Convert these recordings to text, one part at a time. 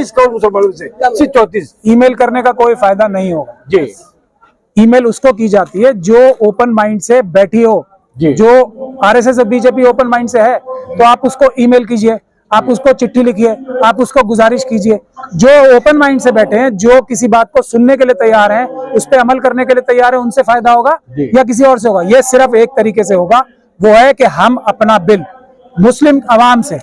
करोड़ मुसलमानों से, सिर्फ 34। ईमेल करने का कोई फायदा नहीं होगा जी। ईमेल उसको की जाती है जो ओपन माइंड से बैठी हो। जो आरएसएस और बीजेपी ओपन माइंड से है तो आप उसको ईमेल कीजिए, आप उसको चिट्ठी लिखिए, आप उसको गुजारिश कीजिए। जो ओपन माइंड से बैठे हैं, जो किसी बात को सुनने के लिए तैयार हैं, उस पर अमल करने के लिए तैयार है, उनसे फायदा होगा या किसी और से होगा। ये सिर्फ एक तरीके से होगा, वो है कि हम अपना बिल मुस्लिम अवाम से,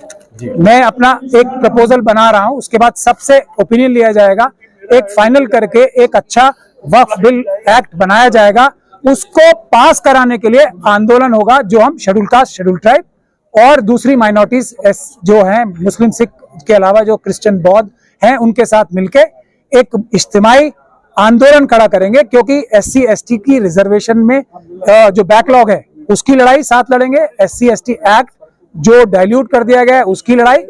मैं अपना एक प्रपोजल बना रहा हूं, उसके बाद सबसे ओपिनियन लिया जाएगा, एक फाइनल करके एक अच्छा वक्फ बिल एक्ट बनाया जाएगा। उसको पास कराने के लिए आंदोलन होगा, जो हम शेड्यूल कास्ट, शेड्यूल ट्राइब और दूसरी माइनॉरिटीज जो हैं, मुस्लिम, सिख के अलावा जो क्रिश्चियन, बौद्ध हैं, उनके साथ मिलके एक इज्तिमाई आंदोलन खड़ा करेंगे। क्योंकि SC ST की रिजर्वेशन में जो बैकलॉग है उसकी लड़ाई साथ लड़ेंगे, SC ST एक्ट जो डाइल्यूट कर दिया गया है उसकी लड़ाई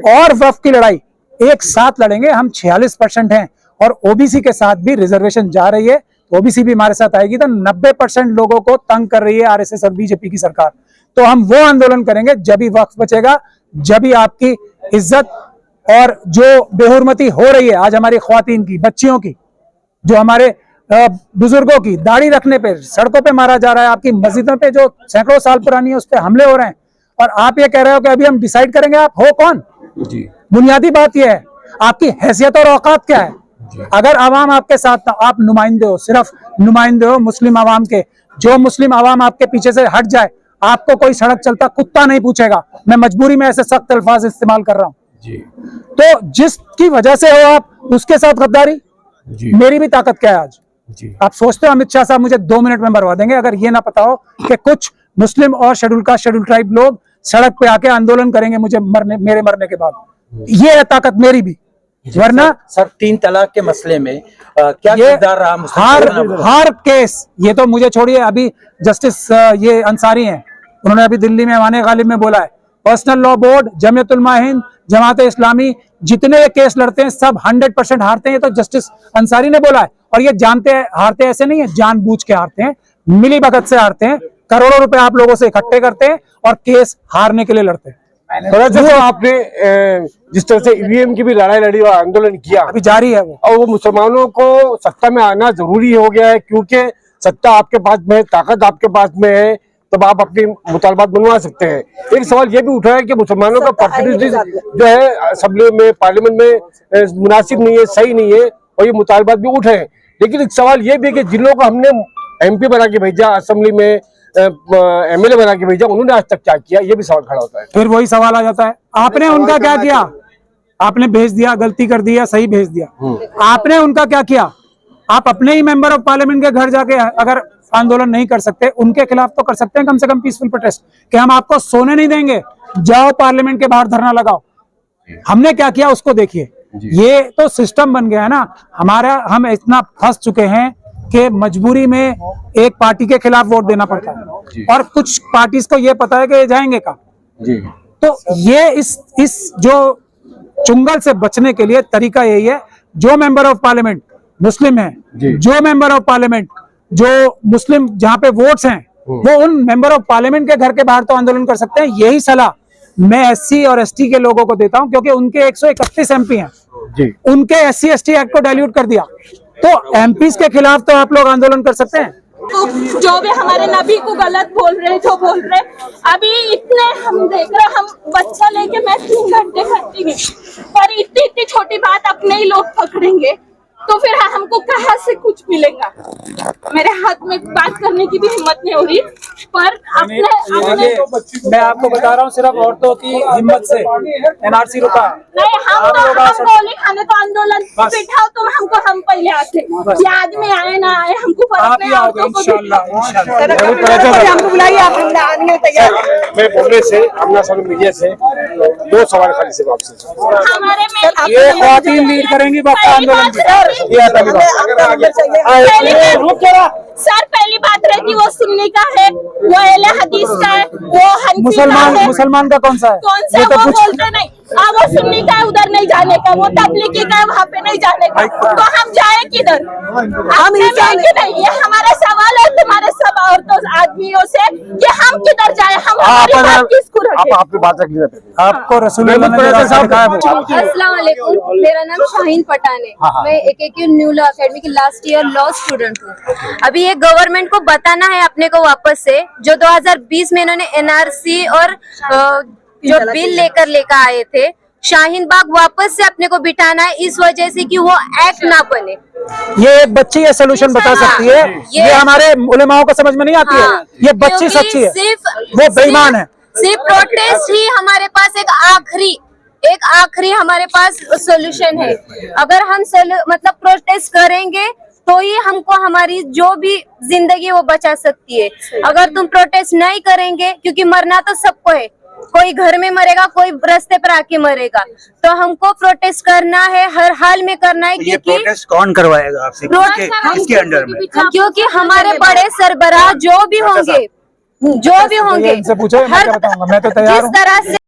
और वक्फ की लड़ाई एक साथ लड़ेंगे। हम 46% हैं और OBC के साथ भी रिजर्वेशन जा रही है, OBC भी हमारे साथ आएगी, तो 90% लोगों को तंग कर रही है RSS और बीजेपी की सरकार। तो हम वो आंदोलन करेंगे जब ही वक्फ बचेगा, जब ही आपकी इज्जत और जो बेहुरमती हो रही है आज हमारी ख्वातीन की, बच्चियों की, जो हमारे बुजुर्गों की दाढ़ी रखने पे सड़कों पे मारा जा रहा है, आपकी मस्जिदों पे जो सैकड़ों साल पुरानी है उस पे हमले हो रहे हैं, और आप ये कह रहे हो कि अभी हम डिसाइड करेंगे। आप हो कौन? बुनियादी बात यह है, आपकी हैसियत और औकात क्या है? अगर आवाम आपके साथ, आप नुमाइंदे हो, सिर्फ नुमाइंदे हो मुस्लिम आवाम के। जो मुस्लिम आवाम आपके पीछे से हट जाए, आपको कोई सड़क चलता कुत्ता नहीं पूछेगा। मैं मजबूरी में ऐसे सख्त अल्फाज इस्तेमाल कर रहा हूं। तो जिसकी वजह से हो आप, उसके साथ गद्दारी, मेरी भी ताकत क्या है आज? आप सोचते हो अमित शाह साहब मुझे 2 मिनट में मरवा देंगे अगर ये ना पता हो कि कुछ मुस्लिम और शेड्यूल कास्ट, शेड्यूल ट्राइब लोग सड़क पे आके आंदोलन करेंगे मेरे मरने के बाद। ये है ताकत मेरी भी। वरना सर 3 तलाक के मसले में क्या किरदार रहा? हर केस, ये तो मुझे छोड़िए, अभी जस्टिस ये अंसारी हैं, उन्होंने अभी दिल्ली में वाने गालिब में बोला है, personal law board, Jamiat Ulama Hind, Jamaat Islami जितने ये केस लड़ते हैं सब 100% हारते हैं। ये तो जस्टिस अंसारी ने बोला है, और ये जानते हैं हारते ऐसे नहीं है, जानबूझ के हारते हैं, मिली भगत से हारते हैं, करोड़ों रुपए आप लोगों से इकट्ठे करते हैं और केस हारने के लिए लड़ते हैं। तो आपने जिस तरह से EVM की भी लड़ाई लड़ी और आंदोलन किया, अभी जारी है वो, और वो मुसलमानों को सत्ता में आना जरूरी हो गया है, क्योंकि सत्ता आपके पास में है, ताकत आपके पास में है, तब आप अपनी मुतालबात बनवा सकते हैं। एक सवाल ये भी उठा है कि मुसलमानों का प्रतिनिधित्व जो है असेंबली में, पार्लियामेंट में मुनासिब नहीं है, सही नहीं है, और ये मुतालबात भी उठे हैं। लेकिन एक सवाल ये भी है कि जिन लोगों को हमने MP बना के भेजा, असेंबली में MLA बना के भेजा, उन्होंने आज तक क्या किया? ये भी सवाल खड़ा होता है। फिर वही सवाल आ जाता है, आपने उनका क्या किया? आपने भेज दिया, गलती कर दी या सही भेज दिया, आपने उनका क्या किया? आप अपने ही मेंबर ऑफ पार्लियामेंट के घर जाके अगर आंदोलन नहीं कर सकते, उनके खिलाफ तो कर सकते हैं कम से कम पीसफुल प्रोटेस्ट, कि हम आपको सोने नहीं देंगे, जाओ पार्लियामेंट के बाहर धरना लगाओ। हमने क्या किया उसको देखिए। ये तो सिस्टम बन गया है ना हमारा, हम इतना फंस चुके हैं कि मजबूरी में एक पार्टी के खिलाफ वोट देना पड़ता है, और कुछ पार्टीज को ये पता है कि जाएंगे का। तो ये इस जो चुंगल से बचने के लिए तरीका यही है, जो मेंबर ऑफ पार्लियामेंट मुस्लिम है, जो मेंबर ऑफ पार्लियामेंट जो मुस्लिम जहां पे वोट्स हैं, वो उन मेंबर ऑफ पार्लियामेंट के घर के बाहर तो आंदोलन कर सकते हैं। यही सलाह मैं SC और ST के लोगों को देता हूं, क्योंकि उनके 131 MP हैं, उनके SC ST एक्ट को डाइल्यूट कर दिया, तो MPs के खिलाफ तो आप लोग आंदोलन कर सकते हैं। जो भी हमारे नबी को गलत बोल रहे तो बोल रहे, अभी इतने हम देख रहे, हम बच्चा लेके मैं 3 घंटे खड़ी गई, और इतनी छोटी बात अपने ही लोग पकड़ेंगे, तो फिर हमको कहाँ से कुछ मिलेगा? मेरे हाथ में बात करने की भी हिम्मत नहीं हो रही, पर अपने मैं आपको बता रहा हूँ, सिर्फ औरतों की हिम्मत से NRC रुका नहीं। हम गोली खाने तो आंदोलन बिठाओ, तो हम पहले आते, ये आदमी आए ना आए हमको फर्क नहीं। हमको बुलाइए, आपने तैयार। मैं बोलने से अपना सामने मीडिया से 2 सवाल खाली सिर्फ आपसे, हमारे में ये ख्वातीन लीड करेंगी वक्त आंदोलन की। सर पहली बात रहती वो सुन्नी का है, वो अहले हदीस का है, वो हनफी का है। मुसलमान का कौन सा है? कौन सा वो बोलते नहीं। वो सुन्नी का है उधर नहीं जाने का, वो तबलीगी का है वहाँ पे नहीं जाने का, तो हम जाए किधर? हम इंसान के नहीं, ये हमारा सवाल है तुम्हारे सब औरतों आदमियों से कि हम किधर जाए, हम हमारी बात किसको रखें? आपकी बात रख लीजिए। आपको रसूलुल्लाह ने जो रास्ता दिखाया वो अस्सलाम वालेकुम, मेरा नाम शाहीन पठान है। मैं AKQ न्यू लॉ अकेडमी की लास्ट ईयर लॉ स्टूडेंट हूँ। अभी ये गवर्नमेंट को बताना है अपने को वापस से, जो 2020 में इन्होंने NRC और जो बिल लेकर आए थे, शाहीन बाग वापस से अपने को बिठाना है, इस वजह से कि वो एक्ट ना बने। ये एक बच्ची ये सोल्यूशन बता सकती है, ये हमारे उलेमाओं को समझ में नहीं आती है। ये बच्ची सच्ची है, वो बेईमान है। सिर्फ प्रोटेस्ट ही हमारे पास एक आखिरी हमारे पास सोल्यूशन है। अगर हम मतलब प्रोटेस्ट करेंगे तो ही हमको हमारी जो भी जिंदगी वो बचा सकती है। अगर तुम प्रोटेस्ट नहीं करेंगे, क्योंकि मरना तो सबको है, कोई घर में मरेगा, कोई रास्ते पर आके मरेगा, तो हमको प्रोटेस्ट करना है, हर हाल में करना है। ये प्रोटेस्ट कौन करवाएगा आपसे? किसके अंडर में? क्योंकि हमारे बड़े सरबराह जो भी होंगे इनसे पूछो, मैं क्या बताऊंगा, मैं तो तैयार हूँ। जिस तरह से